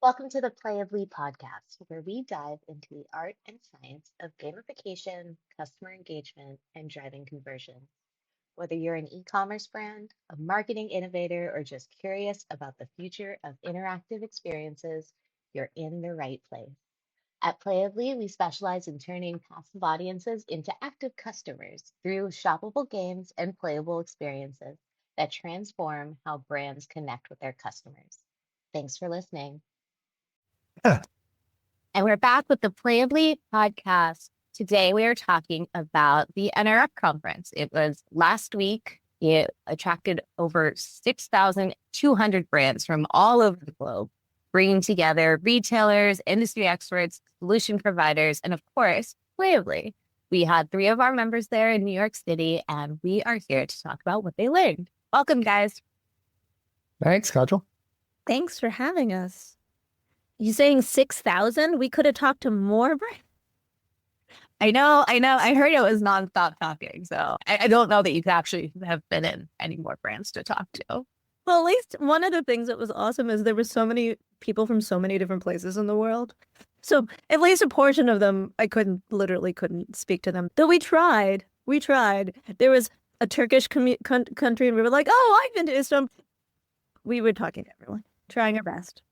Welcome to the PlayAbly Podcast, where we dive into the art and science of gamification, customer engagement, and driving conversion. Whether you're an e-commerce brand, a marketing innovator, or just curious about the future of interactive experiences, you're in the right place. At PlayAbly, we specialize in turning passive audiences into active customers through shoppable games and playable experiences that transform how brands connect with their customers. Thanks for listening. Yeah. And we're back with the PlayAbly Podcast. Today, we are talking about the NRF conference. It was last week. It attracted over 6,200 brands from all over the globe, bringing together retailers, industry experts, solution providers, and of course, PlayAbly. We had 3 of our members there in New York City, and we are here to talk about what they learned. Welcome, guys. Thanks, Kajal. Thanks for having us. You saying 6,000? We could have talked to more brands. I know. I heard it was nonstop talking, so I don't know that you could actually have been in any more brands to talk to. Well, at least one of the things that was awesome is there were so many people from so many different places in the world. So at least a portion of them, I literally couldn't speak to them. Though we tried. There was a Turkish country and we were like, oh, I've been to Istanbul. We were talking to everyone, trying our best.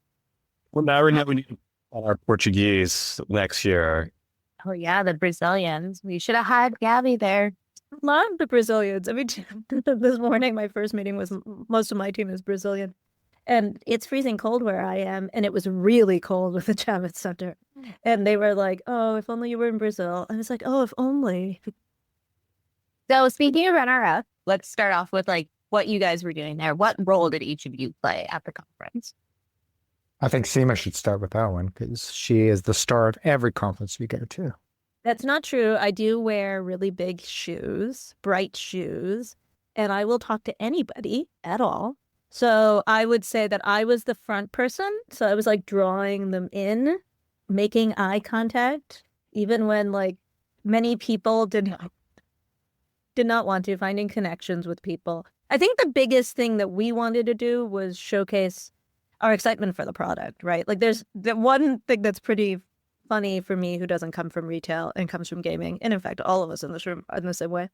Well, now we know we need our Portuguese next year. Oh yeah, the Brazilians. We should have had Gabby there. Love the Brazilians. I mean, this morning, my first meeting was most of my team is Brazilian. And it's freezing cold where I am. And it was really cold with the Javits Center. And they were like, oh, if only you were in Brazil. I was like, oh, if only. So speaking of NRF, let's start off with what you guys were doing there. What role did each of you play at the conference? I think Seema should start with that one because she is the star of every conference we go to. That's not true. I do wear really big shoes, bright shoes, and I will talk to anybody at all. So I would say that I was the front person. So I was drawing them in, making eye contact, even when many people did not want to, finding connections with people. I think the biggest thing that we wanted to do was showcase our excitement for the product, right? There's the one thing that's pretty funny for me who doesn't come from retail and comes from gaming. And in fact, all of us in this room are in the same way.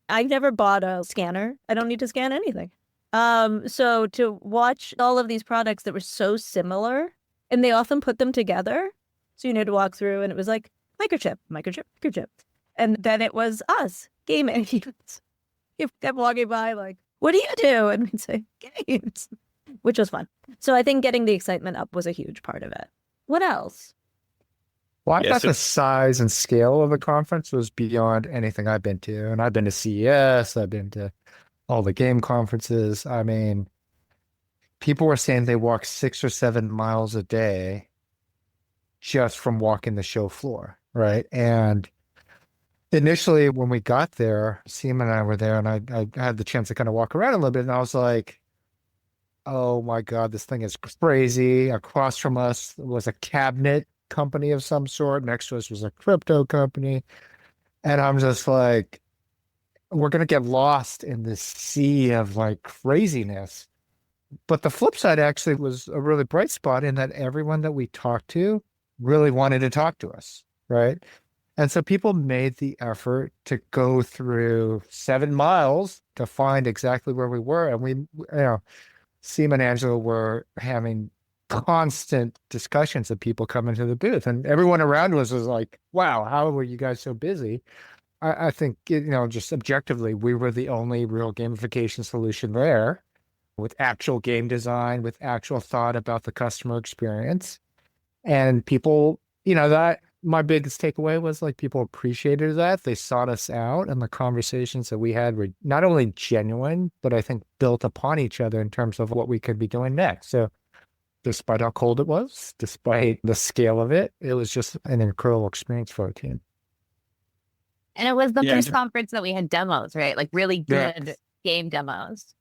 I've never bought a scanner. I don't need to scan anything. So to watch all of these products that were so similar, and they often put them together. So you need to walk through and it was like microchip. And then it was us, gaming. You kept walking by what do you do? And we'd say, games. Which was fun. So I think getting the excitement up was a huge part of it. What else? Well, I thought the size and scale of the conference was beyond anything I've been to. And I've been to CES, I've been to all the game conferences. I mean, people were saying they walk 6 or 7 miles a day just from walking the show floor, right? And initially when we got there, Seema and I were there and I had the chance to kind of walk around a little bit and I was like, oh my God, this thing is crazy. Across from us was a cabinet company of some sort. Next to us was a crypto company. And I'm just like, we're going to get lost in this sea of craziness. But the flip side actually was a really bright spot in that everyone that we talked to really wanted to talk to us, right? And so people made the effort to go through 7 miles to find exactly where we were. And Seema and Angela were having constant discussions of people coming to the booth, and everyone around us was like, wow, how were you guys so busy? I think, just objectively, we were the only real gamification solution there with actual game design, with actual thought about the customer experience. And people, that my biggest takeaway was people appreciated that. They sought us out, and the conversations that we had were not only genuine, but I think built upon each other in terms of what we could be doing next. So despite how cold it was, despite the scale of it, it was just an incredible experience for our team. And it was the first conference that we had demos, right? Really good game demos.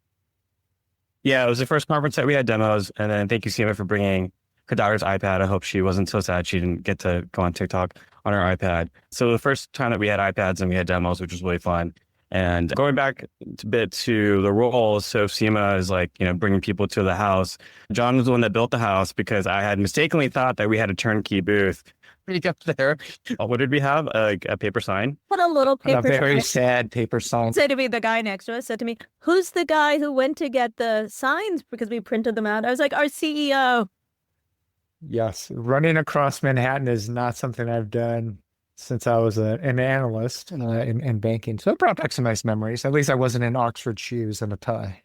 Yeah, it was the first conference that we had demos. And then thank you, Seema, for bringing Kadar's iPad. I hope she wasn't so sad she didn't get to go on TikTok on her iPad. So the first time that we had iPads and we had demos, which was really fun. And going back a bit to the roles, so Seema is like, bringing people to the house. John was the one that built the house because I had mistakenly thought that we had a turnkey booth. When you got there, what did we have? A paper sign? Put a little A paper very sign. sad paper sign. Said to me, the guy next to us said to me, "Who's the guy who went to get the signs because we printed them out?" I was like, "Our CEO." Yes, running across Manhattan is not something I've done since I was an analyst in banking. So it brought back some nice memories. At least I wasn't in Oxford shoes and a tie.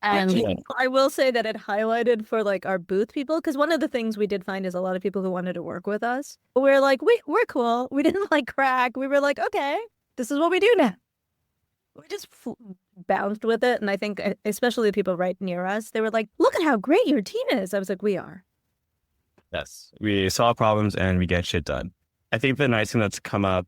And I will say that it highlighted for like our booth people, because one of the things we did find is a lot of people who wanted to work with us. We're like, we're cool. We didn't like crack. We were like, okay, this is what we do now. We just bounced with it. And I think especially the people right near us, they were like, look at how great your team is. I was like, we are. Yes, we solve problems and we get shit done. I think the nice thing that's come up,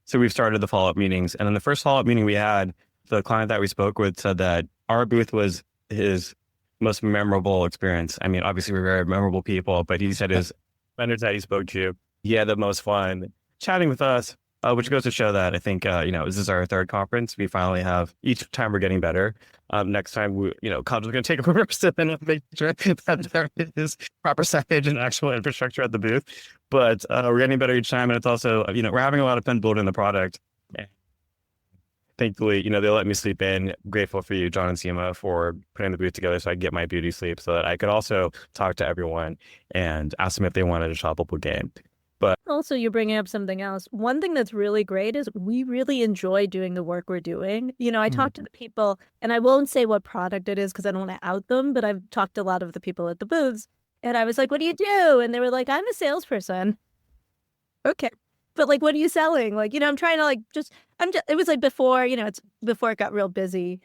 so we've started the follow-up meetings. And in the first follow-up meeting we had, the client that we spoke with said that our booth was his most memorable experience. I mean, obviously we're very memorable people, but he said his vendors that he spoke to, he had the most fun chatting with us, which goes to show that I think, this is our third conference. We finally have, each time we're getting better. Next time, College is going to take a first step and make sure that there is proper signage and actual infrastructure at the booth. But we're getting better each time. And it's also, we're having a lot of fun building the product. And thankfully, they let me sleep in. Grateful for you, John and Seema, for putting the booth together so I could get my beauty sleep so that I could also talk to everyone and ask them if they wanted a shoppable game. But also, you're bringing up something else. One thing that's really great is we really enjoy doing the work we're doing. I talked to the people, and I won't say what product it is because I don't want to out them, but I've talked to a lot of the people at the booths, and I was like, what do you do? And they were like, I'm a salesperson. Okay. But like, what are you selling? Like, I'm trying to it was like before, it's before it got real busy.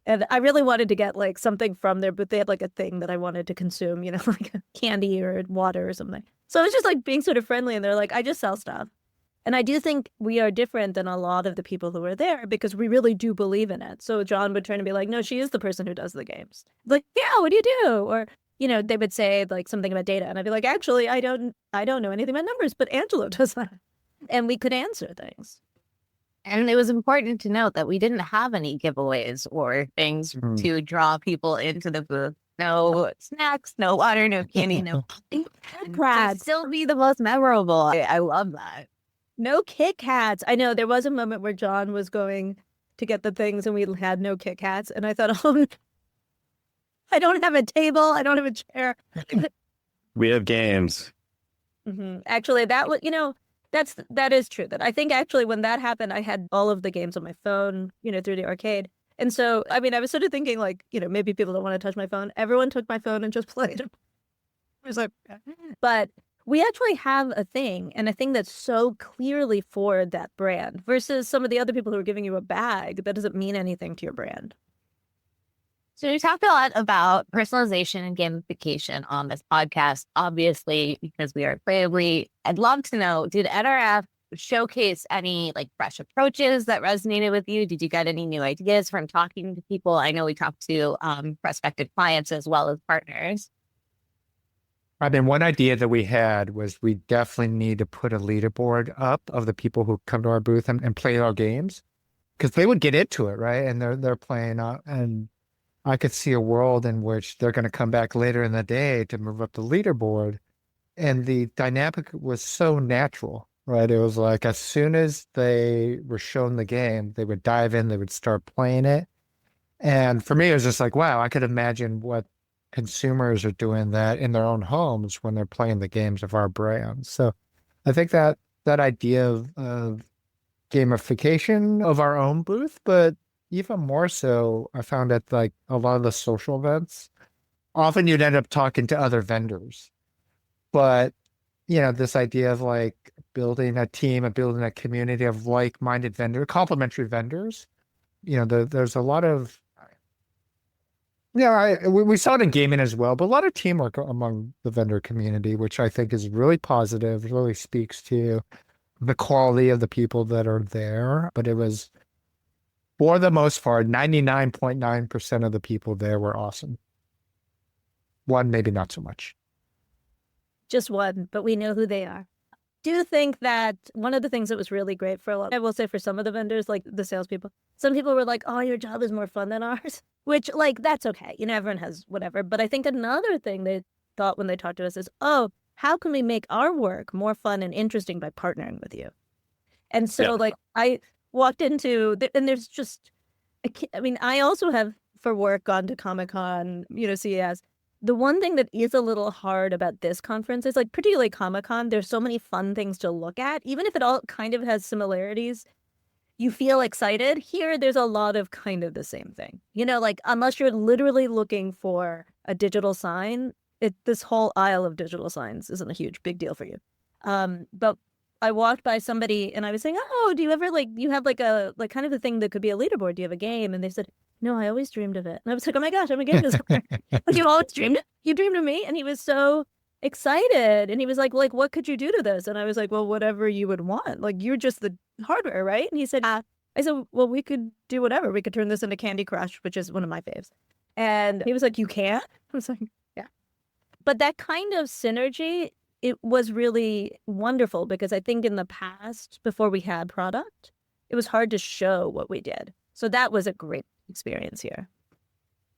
And I really wanted to get like something from there, but they had like a thing that I wanted to consume, like a candy or water or something. So I was just like being sort of friendly, and they're like, I just sell stuff. And I do think we are different than a lot of the people who were there because we really do believe in it. So John would try to be like, no, she is the person who does the games. Like, yeah, what do you do? Or, they would say like something about data. And I'd be like, actually, I don't know anything about numbers, but Angelo does that. And we could answer things. And it was important to note that we didn't have any giveaways or things to draw people into the booth. No snacks, no water, no candy, no Brad. Still be the most memorable. I love that. No Kit Kats. I know there was a moment where John was going to get the things and we had no Kit Kats. And I thought, oh, I don't have a table. I don't have a chair. we have games. Actually, that was, that is true. That I think actually when that happened, I had all of the games on my phone, through the arcade. And so, I mean, I was sort of thinking like, maybe people don't want to touch my phone. Everyone took my phone and just played. I was like, but we actually have a thing, and a thing that's so clearly for that brand versus some of the other people who are giving you a bag that doesn't mean anything to your brand. So we talked a lot about personalization and gamification on this podcast, obviously, because we are PlayAbly. I'd love to know, did NRF showcase any like fresh approaches that resonated with you? Did you get any new ideas from talking to people? I know we talked to prospective clients as well as partners. I mean, one idea that we had was we definitely need to put a leaderboard up of the people who come to our booth and play our games, because they would get into it, right? And they're playing out, and I could see a world in which they're going to come back later in the day to move up the leaderboard. And the dynamic was so natural, right? It was like as soon as they were shown the game, they would dive in, they would start playing it. And for me, it was just like, wow, I could imagine what consumers are doing that in their own homes when they're playing the games of our brand. So I think that idea of gamification of our own booth, but even more so, I found at like a lot of the social events, often you'd end up talking to other vendors. But, this idea of like building a team and building a community of like-minded vendors, complementary vendors, there's a lot of, we saw it in gaming as well, but a lot of teamwork among the vendor community, which I think is really positive, really speaks to the quality of the people that are there. But it was, for the most part, 99.9% of the people there were awesome. One, maybe not so much. Just one, but we know who they are. do think that one of the things that was really great for a lot, I will say for some of the vendors, like the salespeople, some people were like, oh, your job is more fun than ours, which like, that's okay. You know, everyone has whatever. But I think another thing they thought when they talked to us is, oh, how can we make our work more fun and interesting by partnering with you? And so like I walked into, and there's just, I mean, I also have for work gone to Comic-Con, you know, CES. The one thing that is a little hard about this conference is like, particularly Comic-Con, there's so many fun things to look at. Even if it all kind of has similarities, you feel excited. Here, there's a lot of kind of the same thing. You know, like unless you're literally looking for a digital sign, this whole aisle of digital signs isn't a huge big deal for you. But I walked by somebody and I was saying, oh, do you ever like, you have like a, like kind of a thing that could be a leaderboard. Do you have a game? And they said, no, I always dreamed of it. And I was like, oh my gosh, I'm a game designer. Like, you always dreamed it? You dreamed of me? And he was so excited. And he was like, what could you do to this? And I was like, well, whatever you would want. Like, you're just the hardware, right? And he said, I said, well, we could do whatever. We could turn this into Candy Crush, which is one of my faves. And he was like, you can? I was like, yeah. But that kind of synergy, it was really wonderful because I think in the past, before we had product, it was hard to show what we did. So that was a great experience here.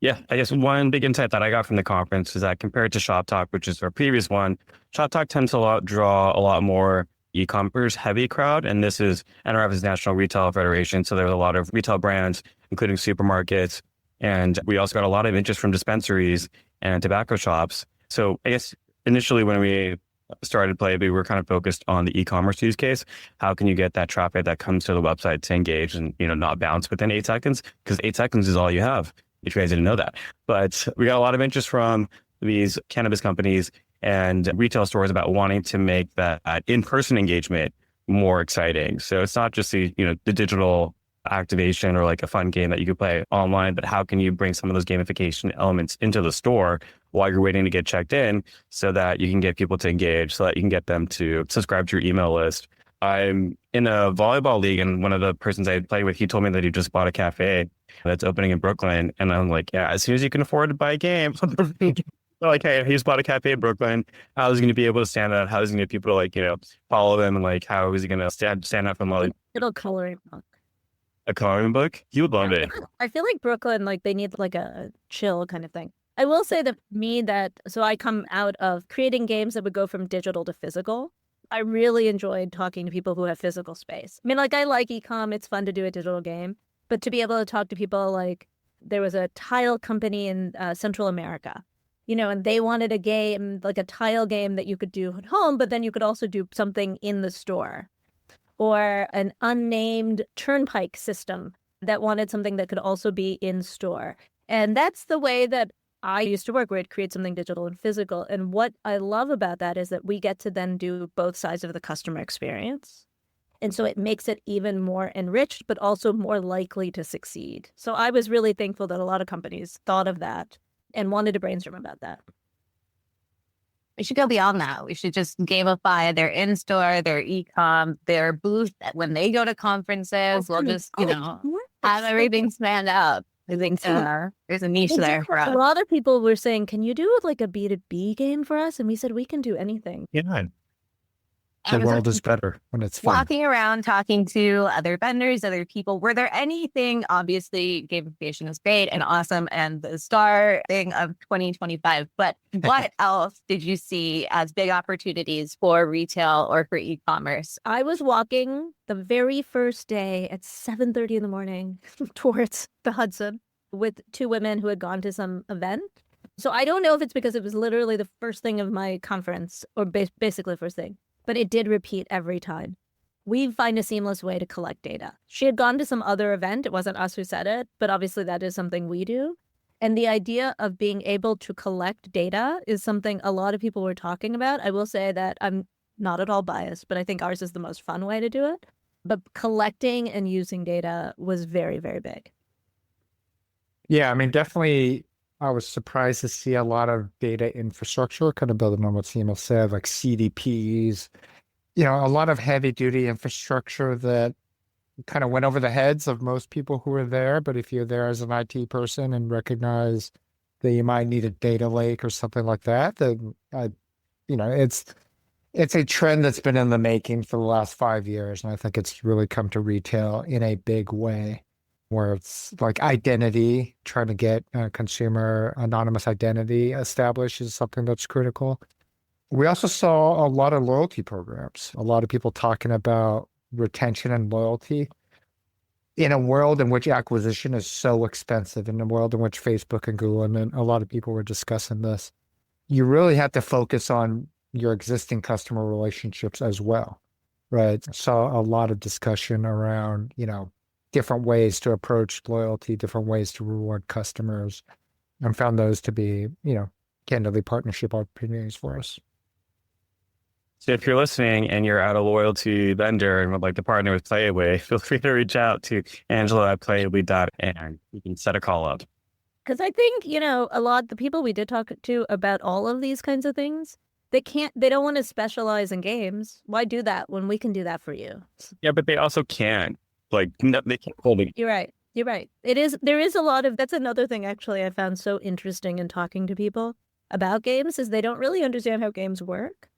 Yeah, I guess one big insight that I got from the conference is that compared to ShopTalk, which is our previous one, ShopTalk tends to draw a lot more e-commerce heavy crowd. And this is NRF's National Retail Federation. So there's a lot of retail brands, including supermarkets. And we also got a lot of interest from dispensaries and tobacco shops. So I guess initially when we started PlayAbly, we were kind of focused on the e-commerce use case. How can you get that traffic that comes to the website to engage and, you know, not bounce within 8 seconds? Because 8 seconds is all you have, if you guys didn't know that. But we got a lot of interest from these cannabis companies and retail stores about wanting to make that in-person engagement more exciting. So it's not just the digital activation or like a fun game that you could play online, but how can you bring some of those gamification elements into the store while you're waiting to get checked in so that you can get people to engage, so that you can get them to subscribe to your email list. I'm in a volleyball league, and one of the persons I play with, he told me that he just bought a cafe that's opening in Brooklyn. And I'm like, yeah, as soon as you can afford to buy a game, like, hey, he's bought a cafe in Brooklyn. How is he going to be able to stand out? How is he going to get people to like, follow him? And like, how is he going to stand out from all the Little coloring book. A coloring book? He would love it. I feel like Brooklyn, like they need like a chill kind of thing. I will say that so I come out of creating games that would go from digital to physical. I really enjoyed talking to people who have physical space. I mean, like I like e-com. It's fun to do a digital game, but to be able to talk to people, like there was a tile company in Central America, and they wanted a game, like a tile game that you could do at home, but then you could also do something in the store. Or an unnamed turnpike system that wanted something that could also be in store. And that's the way that I used to work, where I'd create something digital and physical. And what I love about that is that we get to then do both sides of the customer experience. And so it makes it even more enriched, but also more likely to succeed. So I was really thankful that a lot of companies thought of that and wanted to brainstorm about that. We should go beyond that. We should just gamify their in-store, their e-com, their booth. When they go to conferences, we'll just, have everything stand up. I think there's a niche there for us. A lot of people were saying, can you do like a B2B game for us? And we said, we can do anything. Yeah. The world is better when it's fun. Walking around, talking to other vendors, other people. Were there anything, obviously, gamification is great and awesome and the star thing of 2025, but what else did you see as big opportunities for retail or for e-commerce? I was walking the very first day at 7:30 in the morning towards the Hudson with 2 women who had gone to some event. So I don't know if it's because it was literally the first thing of my conference or basically the first thing. But it did repeat every time. We find a seamless way to collect data. She had gone to some other event. It wasn't us who said it, but obviously that is something we do. And the idea of being able to collect data is something a lot of people were talking about. I will say that I'm not at all biased, but I think ours is the most fun way to do it. But collecting and using data was very, very big. Yeah, I mean, definitely I was surprised to see a lot of data infrastructure, kind of building on what Seema said, like CDPs, a lot of heavy duty infrastructure that kind of went over the heads of most people who were there. But if you're there as an IT person and recognize that you might need a data lake or something like that, then, It's a trend that's been in the making for the last 5 years, and I think it's really come to retail in a big way, where it's like identity, trying to get consumer anonymous identity established is something that's critical. We also saw a lot of loyalty programs, a lot of people talking about retention and loyalty in a world in which acquisition is so expensive, in a world in which Facebook and Google, and then a lot of people were discussing this. You really have to focus on your existing customer relationships as well, right? Saw a lot of discussion around, different ways to approach loyalty, different ways to reward customers, and found those to be, candidly partnership opportunities for us. So if you're listening and you're at a loyalty vendor and would like to partner with PlayAbly, feel free to reach out to Angela at playably.and you can set a call up. Because I think, a lot the people we did talk to about all of these kinds of things, they don't want to specialize in games. Why do that when we can do that for you? Yeah, but they also can't. No, they can't hold it. You're right. There is a lot of, that's another thing actually I found so interesting in talking to people about games is they don't really understand how games work.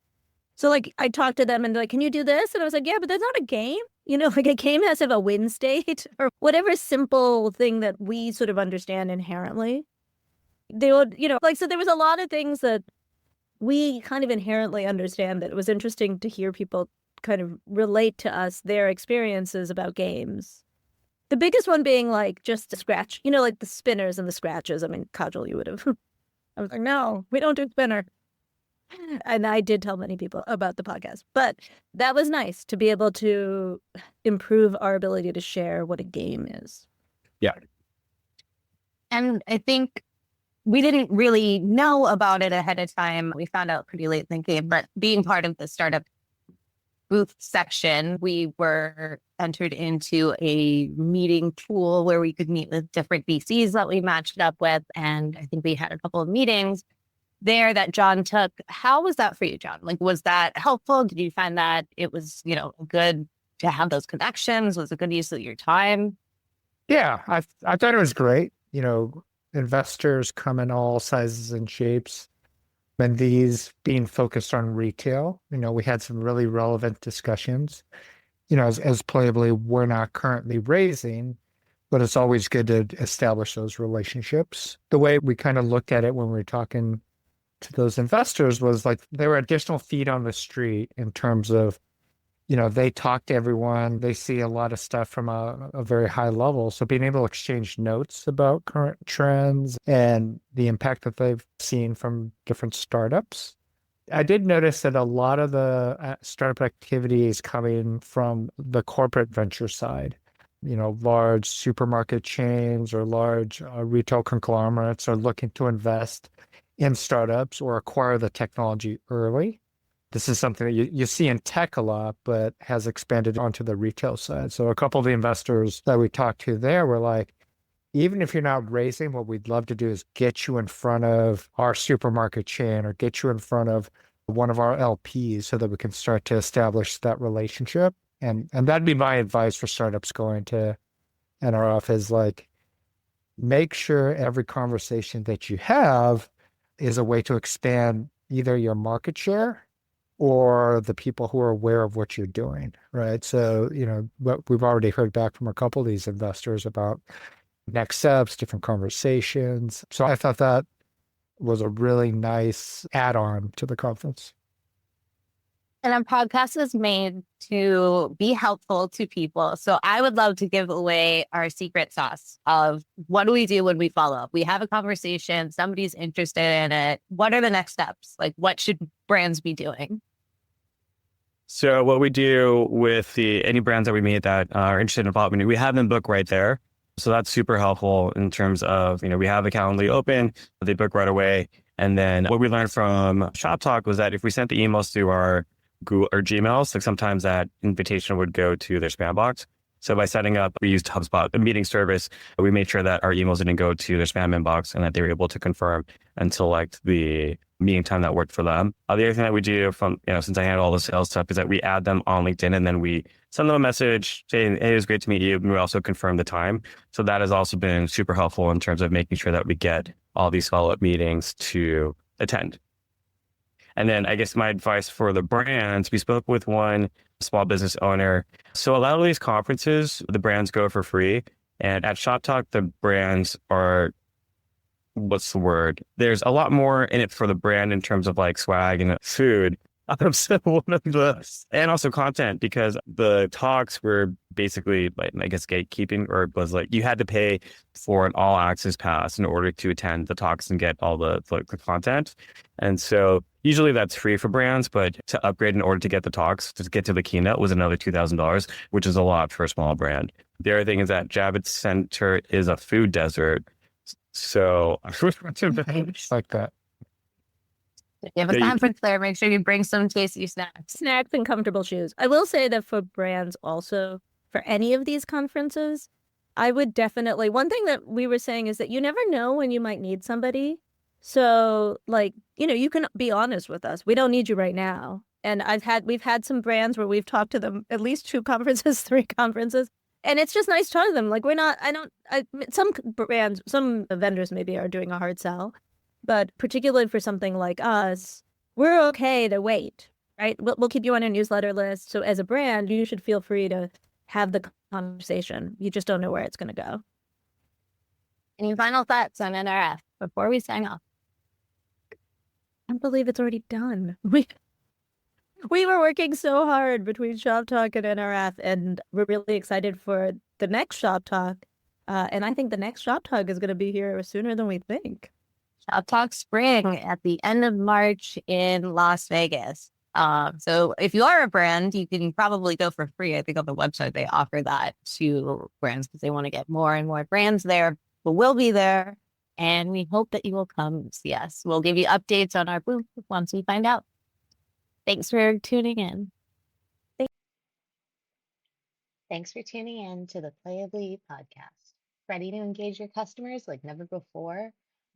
So I talked to them and they're like, can you do this? And I was like, yeah, but that's not a game. A game has to have a win state or whatever simple thing that we sort of understand inherently. They would, so there was a lot of things that we kind of inherently understand that it was interesting to hear people kind of relate to us their experiences about games. The biggest one being just the scratch, the spinners and the scratches. I mean, Kajal, you would have. I was like, no, we don't do spinner. And I did tell many people about the podcast, but that was nice to be able to improve our ability to share what a game is. Yeah. And I think we didn't really know about it ahead of time. We found out pretty late in the game, but being part of the startup booth section, we were entered into a meeting pool where we could meet with different VCs that we matched up with. And I think we had a couple of meetings there that John took. How was that for you, John? Was that helpful? Did you find that it was, good to have those connections? Was it good use of your time? Yeah, I thought it was great. Investors come in all sizes and shapes. And these being focused on retail, we had some really relevant discussions. As PlayAbly, we're not currently raising, but it's always good to establish those relationships. The way we kind of looked at it when we were talking to those investors was there were additional feet on the street in terms of, they talk to everyone, they see a lot of stuff from a very high level. So being able to exchange notes about current trends and the impact that they've seen from different startups. I did notice that a lot of the startup activity is coming from the corporate venture side. Large supermarket chains or large retail conglomerates are looking to invest in startups or acquire the technology early. This is something that you see in tech a lot, but has expanded onto the retail side. So a couple of the investors that we talked to there were like, even if you're not raising, what we'd love to do is get you in front of our supermarket chain or get you in front of one of our LPs so that we can start to establish that relationship. And that'd be my advice for startups going to NRF is make sure every conversation that you have is a way to expand either your market share or the people who are aware of what you're doing, right? So, we've already heard back from a couple of these investors about next steps, different conversations. So I thought that was a really nice add-on to the conference. And our podcast is made to be helpful to people. So I would love to give away our secret sauce of what do we do when we follow up? We have a conversation, somebody's interested in it. What are the next steps? What should brands be doing? So what we do with any brands that we meet that are interested in follow-up, we have them book right there. So that's super helpful in terms of, we have the Calendly open, they book right away. And then what we learned from ShopTalk was that if we sent the emails through our Google or Gmails, sometimes that invitation would go to their spam box. So by setting up, we used HubSpot, a meeting service, we made sure that our emails didn't go to their spam inbox and that they were able to confirm and select the meeting time that worked for them. The other thing that we do from, since I handle all the sales stuff is that we add them on LinkedIn and then we send them a message saying, hey, it was great to meet you. And we also confirm the time. So that has also been super helpful in terms of making sure that we get all these follow-up meetings to attend. And then I guess my advice for the brands, we spoke with one small business owner. So a lot of these conferences, the brands go for free. And at ShopTalk, the brands are, what's the word? There's a lot more in it for the brand in terms of like swag and food. So one of the, and also content, because the talks were basically like, I guess, gatekeeping, or it was like you had to pay for an all access pass in order to attend the talks and get all the content. And so usually that's free for brands, but to upgrade in order to get the talks, to get to the keynote, was another $2,000, which is a lot for a small brand. The other thing is that Javits Center is a food desert. So It's like that. If you have a conference there, make sure you bring some tasty snacks. Snacks and comfortable shoes. I will say that for brands also, for any of these conferences, I would definitely, one thing that we were saying is that you never know when you might need somebody. So like, you can be honest with us. We don't need you right now. And we've had some brands where we've talked to them at least 2 conferences, 3 conferences. And it's just nice to talk to them. Like some brands, some vendors maybe are doing a hard sell. But particularly for something like us, we're okay to wait, right? We'll keep you on a newsletter list. So as a brand, you should feel free to have the conversation. You just don't know where it's going to go. Any final thoughts on NRF before we sign off? I can't believe it's already done. We were working so hard between ShopTalk and NRF, and we're really excited for the next ShopTalk. And I think the next ShopTalk is going to be here sooner than we think. ShopTalk Spring at the end of March in Las Vegas. So if you are a brand, you can probably go for free. I think on the website they offer that to brands because they want to get more and more brands there. But we'll be there, and we hope that you will come see us. We'll give you updates on our booth once we find out. Thanks for tuning in. Thanks for tuning in to the PlayAbly Podcast. Ready to engage your customers like never before?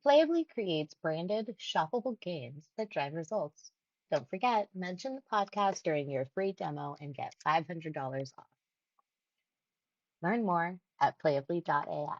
PlayAbly creates branded, shoppable games that drive results. Don't forget, mention the podcast during your free demo and get $500 off. Learn more at playably.ai.